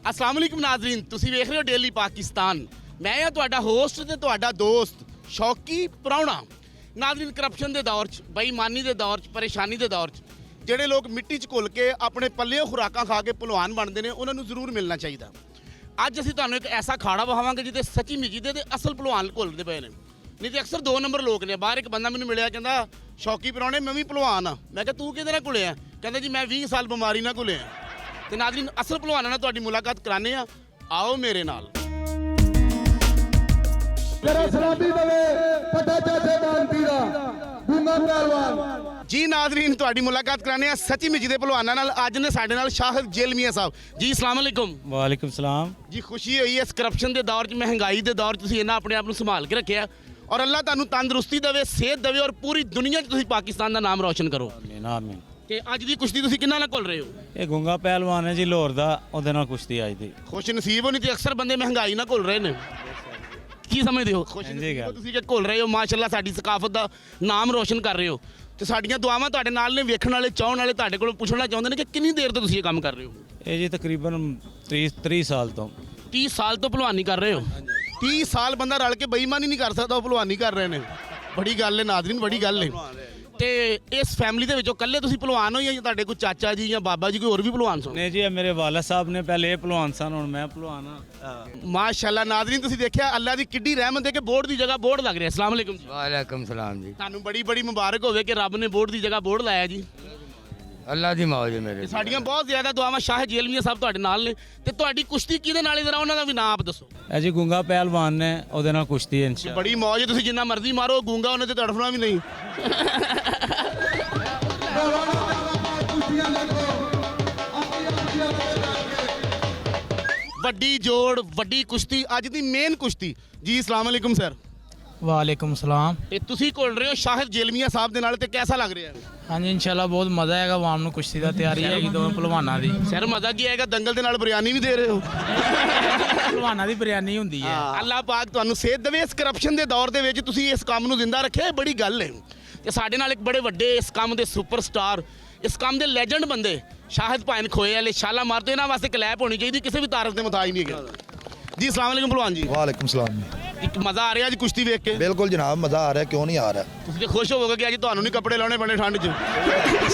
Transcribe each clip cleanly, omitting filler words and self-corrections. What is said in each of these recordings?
अस्सलाम वालेकुम नाज़रीन, तुसी वेख रहे हो डेली पाकिस्तान। मैं हाँ तुहाडा होस्ट ते तुहाडा दोस्त शौकी प्राहुणा। नाज़रीन, करप्शन के दौर च, बेईमानी के दौर च, परेशानी के दौर च ਜਿਹੜੇ लोग मिट्टी च घुल के अपने पल्लियों खुराकां खा के भलवान बनते हैं उन्होंने जरूर मिलना चाहिए। अज असीं तुहानूं एक ऐसा खाड़ा वहावांगे जिते सच्ची मुची दे असल भलवान घुलते पे ने। नहीं तो अक्सर 2 नंबर लोग ने। बाहर एक बंदा मैनूं मिलिया, कहता शौकी प्राहुणे मैं भी भलवान हाँ। मैं कहा तू किहदे नाल घुलिया? कहता जी मैं 20 साल बीमारी नाल घुलिया। तो नाज़रीन, असल भलवानां नाल तुहाडी मुलाकात कराने आ, आओ मेरे नाल। जी नाज़रीन, तुहाडी मुलाकात कराने आ सच्ची मुची दे भलवानां नाल। अज ने साडे नाल शाहिद जेलमिया साहब जी। अस्सलाम वालेकुम। वालेकुम सलाम जी। खुशी हुई इस करप्शन के दौर च, महंगाई के दौर च तुसीं इन्ना अपने आप को संभाल के रखिया और अल्लाह तुहानूं तंदुरुस्ती देवे, सेहत देवे और पूरी दुनिया च तुसीं पाकिस्तान का नाम रोशन करो। आमीन आमीन। ते अज की कुश्ती तुसीं किन्ना नाल घुल रहे हो? ये गुंगा पहलवान है जी लाहौर दा, ओदे नाल कुश्ती आई थी। खुश नसीब हो, नहीं तो अक्सर बंदे महंगाई ना घुल रहे ने। की समझते हो? खुश नसीब हो तुसीं कि घुल रहे हो, माशाअल्लाह साडी सकाफत का नाम रोशन कर रहे हो। तो साडियां दुआवां तुहाडे नाल ने। वेखण वाले चाहण वाले तुहाडे कोलों पुछना चाहुंदे ने कि कितनी देर तो तुसीं ये काम कर रहे हो? ये जी तकरीबन 30 साल तो। 30 साल तो भलवानी कर रहे हो? 30 साल बंदा रल के बेईमानी नहीं कर सकता, भलवानी कर रहे हैं। बड़ी गल है नाज़रीन, बड़ी गल है। तो इस फैमिली के विचों कल्ले तुसीं भलवान हो या तुहाडे कोई चाचा जी या बाबा जी कोई होर भी भलवान सो? नहीं जी, ये मेरे वाला साहब ने पहले ये भलवान सन, हुण मैं भलवान हाँ। माशाअल्लाह नाज़रीन, तुसीं देखिया अल्लाह की किड्डी रहमत है कि बोर्ड की जगह बोर्ड लग रहा है। अस्सलाम वालेकुम जी। वालेकुम सलाम जी। तुहानूं बड़ी बड़ी मुबारक होवे कि रब ने बोर्ड की जगह बोर्ड लाया जी। अल्लाह दी मौज है मेरे। साडियां बहुत ज़्यादा दुआवां शाहिद जेलमिया साहब तुहाडे नाल ने। ते तुहाडी कुश्ती किहदे नाल जरा उन्हां दा भी नाम आप दसो। ये जी गुंगा पहलवान ने, ओदे नाल कुश्ती है इंशाअल्लाह। बड़ी मौज है, तुसीं जिन्ना मर्जी मारो, गूंगा उन्हें तो तड़फना भी नहीं। ਵੱਡੀ ਜੋੜ, ਵੱਡੀ ਕੁਸ਼ਤੀ, ਅੱਜ ਦੀ ਮੇਨ ਕੁਸ਼ਤੀ ਜੀ। अस्सलाम वालेकुम सर। वालेकुम सलाम। ਤੇ ਤੁਸੀਂ ਘੁਲ ਰਹੇ ਹੋ ਸ਼ਾਹਿਦ ਜੇਲਮੀਆ ਸਾਹਿਬ ਦੇ ਨਾਲ, ਤੇ ਕਿਹਦਾ ਲੱਗ ਰਿਹਾ ਹੈ? हाँ जी, इंशाल्लाह बहुत मज़ा आएगा। वाम ਨੂੰ ਕੁਸ਼ਤੀ ਦਾ ਤਿਆਰੀ ਹੈਗੀ ਦੋਵੇਂ ਪਹਿਲਵਾਨਾਂ ਦੀ। ਸਰ ਮਜ਼ਾ ਕੀ ਆਏਗਾ, ਦੰਗਲ ਦੇ ਨਾਲ ਬਿਰਿਆਨੀ ਵੀ ਦੇ ਰਹੇ ਹੋ। ਪਹਿਲਵਾਨਾਂ ਦੀ ਬਿਰਿਆਨੀ ਹੁੰਦੀ ਹੈ। ਅੱਲਾਹ ਪਾਕ ਤੁਹਾਨੂੰ ਸਿਹਤ ਦੇਵੇ। ਇਸ ਕਰਪਸ਼ਨ ਦੇ ਦੌਰ ਦੇ ਵਿੱਚ ਤੁਸੀਂ ਇਸ ਕੰਮ ਨੂੰ ਜ਼ਿੰਦਾ ਰੱਖਿਆ, ਇਹ ਬੜੀ ਗੱਲ ਹੈ। ਤੇ ਸਾਡੇ ਨਾਲ ਇੱਕ ਬੜੇ ਵੱਡੇ ਇਸ ਕੰਮ ਦੇ ਸੁਪਰਸਟਾਰ, ਇਸ ਕੰਮ ਦੇ ਲੈਜੈਂਡ ਬੰਦੇ ਸ਼ਾਹਿਦ ਭਾਈਨ ਖੋਏ ਵਾਲੇ ਛਾਲਾ ਮਾਰਦੇ। ਇਹਨਾਂ ਵਾਸਤੇ ਕਲੈਪ ਹੋਣੀ ਚਾਹੀਦੀ, ਕਿਸੇ ਵੀ ਤਾਰਫ ਦੇ ਮੁਤਾਜ ਨਹੀਂ ਹੈਗੇ ਜੀ। अस्सलाम वालेकुम भलवान जी। वालेकुम सलाम। ਇੱਕ ਮਜ਼ਾ ਆ ਰਿਹਾ ਅੱਜ ਕੁਸ਼ਤੀ ਵੇਖ ਕੇ? बिल्कुल जनाब, मज़ा आ रहा है, क्यों नहीं आ रहा। ਤੁਸੀਂ ਤੇ ਖੁਸ਼ ਹੋਵੋਗੇ ਕਿ ਅੱਜ ਤੁਹਾਨੂੰ ਨਹੀਂ ਕੱਪੜੇ ਲਾਉਣੇ ਪੈਣੇ ਠੰਡ 'ਚ।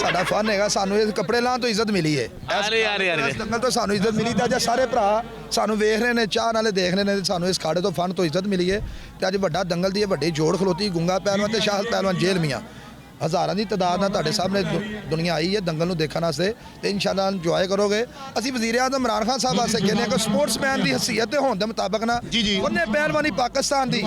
ਸਾਡਾ ਫਨ ਹੈਗਾ, ਸਾਨੂੰ ਇਹ ਕੱਪੜੇ ਲਾਉਣ ਤੋਂ ਇੱਜ਼ਤ ਮਿਲੀ ਹੈ। ਅਰੇ ਅਰੇ ਅਰੇ, ਇਸ ਦੰਗਲ ਤੋਂ ਸਾਨੂੰ ਇੱਜ਼ਤ ਮਿਲੀ ਤੇ ਅੱਜ ਸਾਰੇ ਭਰਾ ਸਾਨੂੰ ਵੇਖ ਰਹੇ ਨੇ, ਚਾਹ ਨਾਲੇ ਦੇਖ ਰਹੇ ਨੇ। ਸਾਨੂੰ ਇਸ ਖਾੜੇ ਤੋਂ ਫਨ ਤੋਂ ਇੱਜ਼ਤ ਮਿਲੀ ਹੈ ਤੇ ਅੱਜ ਵੱਡਾ ਦੰਗਲ ਦੀ ਇਹ ਵੱਡੀ ਜੋੜ ਖਲੋਤੀ, ਗੁੰਗਾ ਪਹਿਲਵਾਨ ਤੇ ਸ਼ਾਹਿਦ ਪਹਿਲਵਾਨ ਜੇਲਮੀਆਂ। ਹਜ਼ਾਰਾਂ ਦੀ ਤਾਦਾਦ ਨਾਲ ਤੁਹਾਡੇ ਸਾਹਮਣੇ ਦੁਨੀਆ ਆਈ ਹੈ ਦੰਗਲ ਨੂੰ ਦੇਖਣ ਵਾਸਤੇ ਤੇ ਇਨਸ਼ਾਅੱਲਾ ਇੰਜੋਏ ਕਰੋਗੇ। ਅਸੀਂ ਵਜ਼ੀਰ ਆਜ਼ਮ ਇਮਰਾਨ ਖਾਨ ਸਾਹਿਬ ਵਾਸਤੇ ਕਹਿੰਦੇ ਹਾਂ ਕਿ ਸਪੋਰਟਸਮੈਨ ਦੀ ਹਸੀਅਤ ਤੇ ਹੋਣ ਦੇ ਮੁਤਾਬਕ ਨਾ ਉਹਨੇ ਪਹਿਲਵਾਨੀ ਪਾਕਿਸਤਾਨ ਦੀ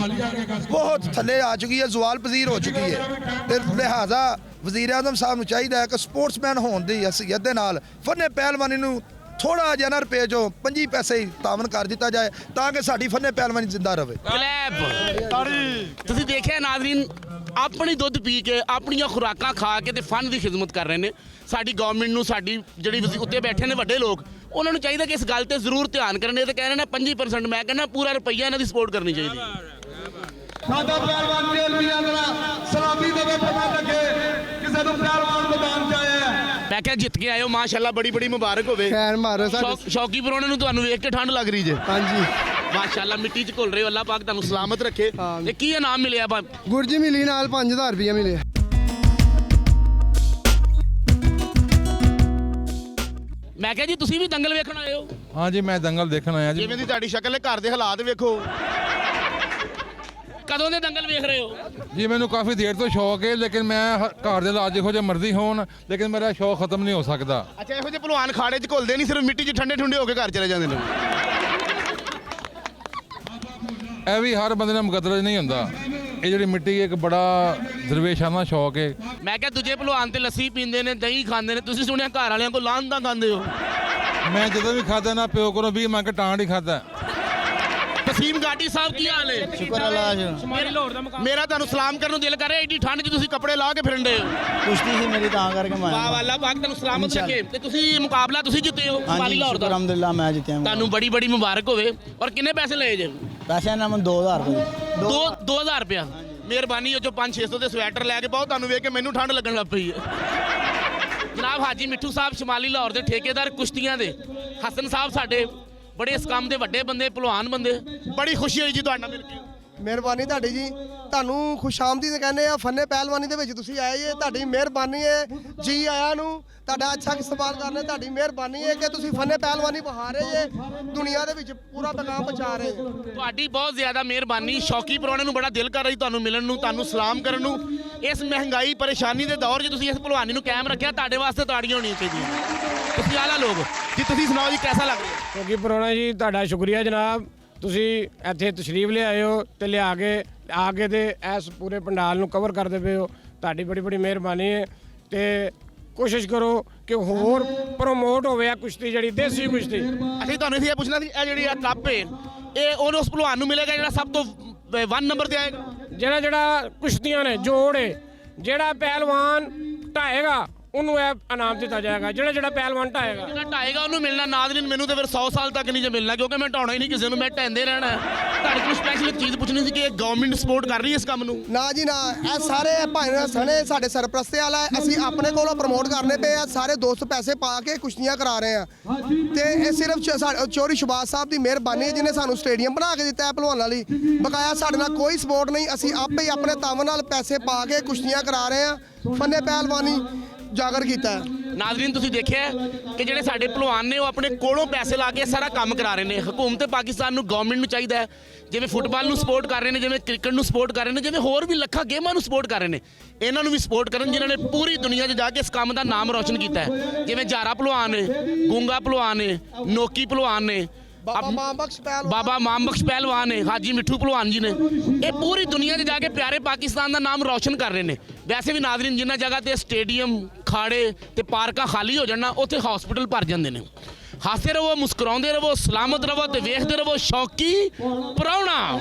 ਬਹੁਤ ਥੱਲੇ ਆ ਚੁੱਕੀ ਹੈ, ਜ਼ਵਾਲ ਪਜ਼ੀਰ ਹੋ ਚੁੱਕੀ ਹੈ। ਤੇ ਲਿਹਾਜ਼ਾ ਵਜ਼ੀਰ ਆਜ਼ਮ ਸਾਹਿਬ ਨੂੰ ਚਾਹੀਦਾ ਹੈ ਕਿ ਸਪੋਰਟਸਮੈਨ ਹੋਣ ਦੀ ਹਸੀਅਤ ਦੇ ਨਾਲ ਫਨ ਪਹਿਲਵਾਨੀ ਨੂੰ ਥੋੜਾ ਜਿਹਾ ਨਾ ਰੁਪਏ ਚੋਂ 25 ਪੈਸੇ ਹੀ ਤਾਵਨ ਕਰ ਦਿੱਤਾ ਜਾਏ ਤਾਂ ਕਿ ਸਾਡੀ ਫਨ ਪਹਿਲਵਾਨੀ ਜ਼ਿੰਦਾ ਰਹੇ। ਕਲੈਪ। ਤੁਸੀਂ ਦੇਖਿਆ ਨਾਜ਼ਰੀਨ, ਆਪਣੀ ਦੁੱਧ ਪੀ ਕੇ, ਆਪਣੀਆਂ ਖੁਰਾਕਾਂ ਖਾ ਕੇ ਤੇ ਫਨ ਦੀ ਖਿਦਮਤ ਕਰ ਰਹੇ ਨੇ। ਸਾਡੀ ਗਵਰਨਮੈਂਟ ਨੂੰ, ਸਾਡੀ ਜਿਹੜੀ ਉੱਤੇ ਬੈਠੇ ਨੇ ਵੱਡੇ ਲੋਕ, ਉਹਨਾਂ ਨੂੰ ਚਾਹੀਦਾ ਕਿ ਇਸ ਗੱਲ ਤੇ ਜ਼ਰੂਰ ਧਿਆਨ ਕਰਨ। ਇਹ ਤਾਂ ਕਹਿ ਰਹੇ ਨੇ 25%, ਮੈਂ ਕਹਿੰਦਾ ਪੂਰਾ ਰੁਪਈਆ ਇਹਨਾਂ ਦੀ ਸਪੋਰਟ ਕਰਨੀ ਚਾਹੀਦੀ। ਸਾਡਾ ਪਹਿਲਵਾਨ ਜੇਲਮੀਆਂ ਦਾ ਸਲਾਮੀ ਦੇਵੇ ਪਤਾ ਲੱਗੇ ਕਿਸੇ ਨੂੰ ਪਹਿਲਵਾਨ ਮੈਦਾਨ ਚ ਆਇਆ। ਮੈਂ ਕਿਹਾ ਜਿੱਤ ਕੇ ਆਇਓ, ਮਾਸ਼ਾਅੱਲਾ, ਬੜੀ ਬੜੀ ਮੁਬਾਰਕ ਹੋਵੇ। ਖੈਰ ਮਾਰੋ ਸਾਡੇ ਸ਼ੌਕੀ ਪਰੋਣੇ ਨੂੰ ਤੁਹਾਨੂੰ ਵੇਖ ਕੇ ਠੰਡ ਲੱਗ ਰਹੀ ਜੇ। ਹਾਂਜੀ ਮਾਸ਼ਾਅੱਲਾ, ਮਿੱਟੀ 'ਚ ਘੁਲ ਰਹੇ ਹੋ। ਅੱਲਾਹ ਪਾਕ ਤੁਹਾਨੂੰ ਸਲਾਮਤ ਰੱਖੇ। ਤੇ ਕੀ ਇਨਾਮ ਮਿਲਿਆ? ਗੁਰਜੀ ਮਿਲੀ ਨਾਲ 5000 ਰੁਪਏ ਮਿਲੇ। ਮੈਂ ਕਿਹਾ ਜੀ ਤੁਸੀਂ ਵੀ ਦੰਗਲ ਵੇਖਣ ਆਏ ਹੋ? हाँ जी, मैं दंगल देखना आया जी। ਜਿਵੇਂ ਦੀ ਤੁਹਾਡੀ ਸ਼ਕਲ ਹੈ, ਘਰ ਦੇ ਹਾਲਾਤ ਵੇਖੋ। ਕਦੋਂ ਦੇ ਦੰਗਲ ਵੇਖ ਰਹੇ ਹੋ? जी मैंने काफ़ी देर तो शौक है, लेकिन मैं घर के हालात जिहो जे मर्जी होन, लेकिन मेरा शौक खत्म नहीं हो सकता। ਅੱਛਾ, ਇਹੋ ਜਿਹੇ ਭਲਵਾਨ ਖਾੜੇ 'ਚ ਘੁਲਦੇ ਨਹੀਂ, ਸਿਰਫ ਮਿੱਟੀ 'ਚ ਠੰਡੇ ਠੁੰਡੇ ਹੋ ਕੇ ਘਰ ਚਲੇ ਜਾਂਦੇ ਨੇ। ਇਹ ਵੀ ਹਰ ਬੰਦੇ ਨਾਲ ਮੁਕੱਦਰ ਨਹੀਂ ਹੁੰਦਾ। ਇਹ ਜਿਹੜੀ ਮਿੱਟੀ ਇੱਕ ਬੜਾ ਦਰਵੇਸ਼ਾਨਾ ਸ਼ੌਕ ਹੈ। ਮੈਂ ਕਿਹਾ ਦੂਜੇ ਭਲਵਾਨ ਤੇ ਲੱਸੀ ਪੀਂਦੇ ਨੇ, ਦਹੀਂ ਖਾਂਦੇ ਨੇ, ਤੁਸੀਂ ਸੁਣਿਆ ਘਰ ਵਾਲਿਆਂ ਕੋਲ ਲਾਂਹਦਾ ਖਾਂਦੇ ਹੋ। ਮੈਂ ਜਦੋਂ ਵੀ ਖਾਦਾ ਨਾ ਪਿਓ ਕੋਲੋਂ 20 ਮੰਗ ਟਾਂਡ ਹੀ ਖਾਦਾ। ਤਸੀਮ ਗਾਟੀ ਸਾਹਿਬ ਕੀ ਹਾਲ ਹੈ? ਸ਼ੁਕਰ ਅੱਲਾਹ ਦਾ। ਮੇਰਾ ਤੁਹਾਨੂੰ ਸਲਾਮ ਕਰਨ ਨੂੰ ਦਿਲ ਕਰ ਰਿਹਾ, ਐਡੀ ਠੰਡ 'ਚ ਤੁਸੀਂ ਕੱਪੜੇ ਲਾ ਕੇ ਫਿਰਦੇ ਹੋ। ਕੁਸ਼ਤੀ ਸੀ ਮੇਰੀ ਤਾਂ ਕਰਕੇ ਮੈਂ ਵਾਹ ਵਾਹ, ਅੱਲਾਹ ਪਾਕ ਤੁਹਾਨੂੰ ਸਲਾਮਤ ਰੱਖੇ। ਤੇ ਤੁਸੀਂ ਮੁਕਾਬਲਾ ਤੁਸੀਂ ਜਿੱਤੇ ਹੋ ਸਮਾਲੀ ਲਾਹੌਰ ਦਾ। ਅਲਹਮਦੁਲਿਲਾ ਮੈਂ ਜਿੱਤਿਆ। ਤੁਹਾਨੂੰ ਬੜੀ ਬੜੀ ਮੁਬਾਰਕ ਹੋਵੇ। ਔਰ ਕਿੰਨੇ ਪੈਸੇ ਲਏ ਜੇ? ਪੈਸੇ ਇਹਨਾਂ ਮੈਂ 2000 ਰੁਪਏ। 2000 ਰੁਪਇਆ। ਮਿਹਰਬਾਨੀ ਉਹ ਜੋ 500-600 ਦੇ ਸਵੈਟਰ ਲੈ ਕੇ ਪਾਓ, ਤੁਹਾਨੂੰ ਵੇਖ ਕੇ ਮੈਨੂੰ ਠੰਡ ਲੱਗਣ ਲੱਗ ਪਈ ਹੈ। ਜਨਾਬ ਹਾਜੀ ਮਿੱਠੂ ਸਾਹਿਬ ਸ਼ਮਾਲੀ ਲਾਹੌਰ ਦੇ ਠੇਕੇਦਾਰ ਕੁਸ਼ਤੀਆਂ ਦੇ, ਹਸਨ ਸਾਹਿਬ ਸਾਡੇ ਬੜੇ ਇਸ ਕੰਮ ਦੇ ਵੱਡੇ ਬੰਦੇ, ਭਲਵਾਨ ਬੰਦੇ, ਬੜੀ ਖੁਸ਼ੀ ਹੋਈ ਜੀ ਤੁਹਾਡੇ ਨਾਲ ਮਿਲ ਕੇ। ਮਿਹਰਬਾਨੀ ਤੁਹਾਡੀ ਜੀ, ਤੁਹਾਨੂੰ ਖੁਸ਼ਾਮਦੀ ਤੇ ਕਹਿੰਦੇ ਆ। ਫੰਨੇ ਪਹਿਲਵਾਨੀ ਦੇ ਵਿੱਚ ਤੁਸੀਂ ਆਏ ਜੇ, ਤੁਹਾਡੀ ਮਿਹਰਬਾਨੀ ਹੈ ਜੀ ਆਇਆਂ ਨੂੰ। ਤੁਹਾਡਾ ਅੱਛਾ ਇਸਤੇਮਾਲ ਕਰਨਾ, ਤੁਹਾਡੀ ਮਿਹਰਬਾਨੀ ਹੈ ਕਿ ਤੁਸੀਂ ਫੰਨੇ ਪਹਿਲਵਾਨੀ ਬਹਾ ਰਹੇ ਜੇ, ਦੁਨੀਆ ਦੇ ਵਿੱਚ ਪੂਰਾ ਪੈਗਾਮ ਪਹੁੰਚਾ ਰਹੇ ਜੇ। ਤੁਹਾਡੀ ਬਹੁਤ ਜ਼ਿਆਦਾ ਮਿਹਰਬਾਨੀ। ਸ਼ੌਕੀ ਪ੍ਰਾਹੁਣੇ ਨੂੰ ਬੜਾ ਦਿਲ ਕਰ ਰਹੀ ਤੁਹਾਨੂੰ ਮਿਲਣ ਨੂੰ, ਤੁਹਾਨੂੰ ਸਲਾਮ ਕਰਨ ਨੂੰ। ਇਸ ਮਹਿੰਗਾਈ ਪਰੇਸ਼ਾਨੀ ਦੇ ਦੌਰ 'ਚ ਤੁਸੀਂ ਇਸ ਭਲਵਾਨੀ ਨੂੰ ਕਾਇਮ ਰੱਖਿਆ, ਤੁਹਾਡੇ ਵਾਸਤੇ ਤਾੜੀਆਂ ਹੋਣੀਆਂ ਚਾਹੀਦੀਆਂ। ਤੁਸੀਂ ਆਲਾ ਲੋਕ ਜੀ, ਤੁਸੀਂ ਸੁਣਾਓ ਜੀ ਕਿਹਦਾ ਲੱਗ ਰਿਹਾ? ਕਿਉਂਕਿ ਪੁਰਾਣਾ ਜੀ ਤੁਹਾਡਾ ਸ਼ੁਕਰੀਆ ਜਨਾਬ, ਤੁਸੀਂ ਇੱਥੇ ਤਸ਼ਰੀਫ ਲਿਆਏ ਹੋ ਤੇ ਲਿਆ ਕੇ ਆ ਕੇ ਤੇ ਇਸ ਪੂਰੇ ਪੰਡਾਲ ਨੂੰ ਕਵਰ ਕਰਦੇ ਪਏ ਹੋ, ਤੁਹਾਡੀ ਬੜੀ ਬੜੀ ਮਿਹਰਬਾਨੀ ਹੈ। ਤੇ ਕੋਸ਼ਿਸ਼ ਕਰੋ ਕਿ ਹੋਰ ਪ੍ਰਮੋਟ ਹੋਵੇ ਆ ਕੁਸ਼ਤੀ, ਜਿਹੜੀ ਦੇਸੀ ਕੁਸ਼ਤੀ। ਅਸੀਂ ਤੁਹਾਨੂੰ ਇਹ ਪੁੱਛਣਾ ਸੀ, ਇਹ ਜਿਹੜੀ ਆ ਕੱਪ ਹੈ ਇਹ ਉਹਨੂੰ ਉਸ ਭਲਵਾਨ ਨੂੰ ਮਿਲੇਗਾ ਜਿਹੜਾ ਸਭ ਤੋਂ 1 ਨੰਬਰ ਤੇ ਆਏਗਾ? ਜਿਹੜਾ ਕੁਸ਼ਤੀਆਂ ਨੇ ਜੋੜ ਹੈ, ਜਿਹੜਾ ਪਹਿਲਵਾਨ ਢਾਏਗਾ ਉਹਨੂੰ ਇਹ ਇਨਾਮ ਦਿੱਤਾ ਜਾਏਗਾ, ਜਿਹੜਾ ਪਹਿਲਵਾਨ ਢਾਏਗਾ। ਜਿਹੜਾ ਢਾਏਗਾ ਉਹਨੂੰ ਮਿਲਣਾ। ਨਾਜ਼ਰੀਨ ਮੈਨੂੰ ਤਾਂ ਫਿਰ 100 ਸਾਲ ਤੱਕ ਨਹੀਂ ਜੇ ਮਿਲਣਾ, ਕਿਉਂਕਿ ਮੈਂ ਢਾਉਣਾ ਹੀ ਨਹੀਂ ਕਿਸੇ ਨੂੰ, ਮੈਂ ਢਾਉਂਦੇ ਰਹਿਣਾ। ਤੁਹਾਡੇ ਕੋਲ ਸਪੈਸ਼ਲ ਇੱਕ ਚੀਜ਼ ਪੁੱਛਣੀ ਸੀ ਕਿ ਇਹ ਗਵਰਨਮੈਂਟ ਸਪੋਰਟ ਕਰ ਰਹੀ ਹੈ ਇਸ ਕੰਮ ਨੂੰ? ਨਾ ਜੀ ਨਾ, ਇਹ ਸਾਰੇ ਭਾਈ ਸਣੇ ਸਾਡੇ ਸਰਪ੍ਰਸਤੇ ਵਾਲਾ, ਅਸੀਂ ਆਪਣੇ ਕੋਲੋਂ ਪ੍ਰਮੋਟ ਕਰਨੇ ਪਏ ਆ। ਸਾਰੇ ਦੋਸਤ ਪੈਸੇ ਪਾ ਕੇ ਕੁਸ਼ਤੀਆਂ ਕਰਾ ਰਹੇ ਆ, ਤੇ ਇਹ ਸਿਰਫ ਚੋਰੀ ਸ਼ਬਾਜ਼ ਸਾਹਿਬ ਦੀ ਮਿਹਰਬਾਨੀ ਹੈ ਜਿਹਨੇ ਸਾਨੂੰ ਸਟੇਡੀਅਮ ਬਣਾ ਕੇ ਦਿੱਤਾ ਹੈ ਭਲਵਾਨਾਂ ਲਈ। ਬਕਾਇਆ ਸਾਡੇ ਨਾਲ ਕੋਈ ਸਪੋਰਟ ਨਹੀਂ, ਅਸੀਂ ਆਪੇ ਹੀ ਆਪਣੇ ਤਾਵਨ ਨਾਲ ਪੈਸੇ ਪਾ ਕੇ ਕੁਸ਼ਤੀਆਂ ਕਰਾ ਰਹੇ ਆ। ਫੰਨੇ ਪਹਿਲਵਾਨੀ ਜਾਗਰ ਕੀਤਾ ਹੈ। ਨਾਜ਼ਰੀਨ ਤੁਸੀਂ ਦੇਖਿਆ ਕਿ ਜਿਹੜੇ ਸਾਡੇ ਭਲਵਾਨ ਨੇ ਉਹ ਆਪਣੇ ਕੋਲੋਂ ਪੈਸੇ ਲਾ ਕੇ ਸਾਰਾ ਕੰਮ ਕਰਾ ਰਹੇ ਨੇ। ਹਕੂਮਤ ਪਾਕਿਸਤਾਨ ਨੂੰ, ਗਵਰਨਮੈਂਟ ਨੂੰ ਚਾਹੀਦਾ ਹੈ ਜਿਵੇਂ ਫੁੱਟਬਾਲ ਨੂੰ ਸਪੋਰਟ ਕਰ ਰਹੇ ਨੇ, ਜਿਵੇਂ ਕ੍ਰਿਕਟ ਨੂੰ ਸਪੋਰਟ ਕਰ ਰਹੇ ਨੇ, ਜਿਵੇਂ ਹੋਰ ਵੀ ਲੱਖਾਂ ਗੇਮਾਂ ਨੂੰ ਸਪੋਰਟ ਕਰ ਰਹੇ ਨੇ, ਇਹਨਾਂ ਨੂੰ ਵੀ ਸਪੋਰਟ ਕਰਨ ਜਿਨ੍ਹਾਂ ਨੇ ਪੂਰੀ ਦੁਨੀਆ 'ਚ ਜਾ ਕੇ ਇਸ ਕੰਮ ਦਾ ਨਾਮ ਰੌਸ਼ਨ ਕੀਤਾ ਹੈ। ਜਿਵੇਂ ਜਾਰਾ ਭਲਵਾਨ ਨੇ, ਗੂੰਗਾ ਭਲਵਾਨ ਨੇ, ਨੋਕੀ ਭਲਵਾਨ ਨੇ, ਬਾਬਾ ਮਾਮਬਖਸ਼ ਪਹਿਲਵਾਨ, ਬਾਬਾ ਮਾਮਬਖਸ਼ ਪਹਿਲਵਾਨ ਨੇ, ਹਾਜੀ ਮਿੱਠੂ ਭਲਵਾਨ ਜੀ ਨੇ, ਇਹ ਪੂਰੀ ਦੁਨੀਆ 'ਚ ਜਾ ਕੇ ਪਿਆਰੇ ਪਾਕਿਸਤਾਨ ਦਾ ਨਾਮ ਰੌਸ਼ਨ ਕਰ ਰਹੇ ਨੇ। ਵੈਸੇ ਵੀ ਨਾਜ਼ਰੀਨ ਜਿਨ੍ਹਾਂ ਜਗ੍ਹਾ ਤੇ ਸਟੇਡੀਅਮ, ਖਾੜੇ ਤੇ ਪਾਰਕਾਂ ਖਾਲੀ ਹੋ ਜਾਣ ਨਾ, ਉੱਥੇ ਹਸਪੀਟਲ ਭਰ ਜਾਂਦੇ ਨੇ। ਹੱਸਦੇ ਰਹੋ, ਮੁਸਕਰਾਉਂਦੇ ਰਹੋ, ਸਲਾਮਤ ਰਹੋ ਤੇ ਵੇਖਦੇ ਰਹੋ ਸ਼ੌਕੀ ਪ੍ਰਾਹੁਣਾ।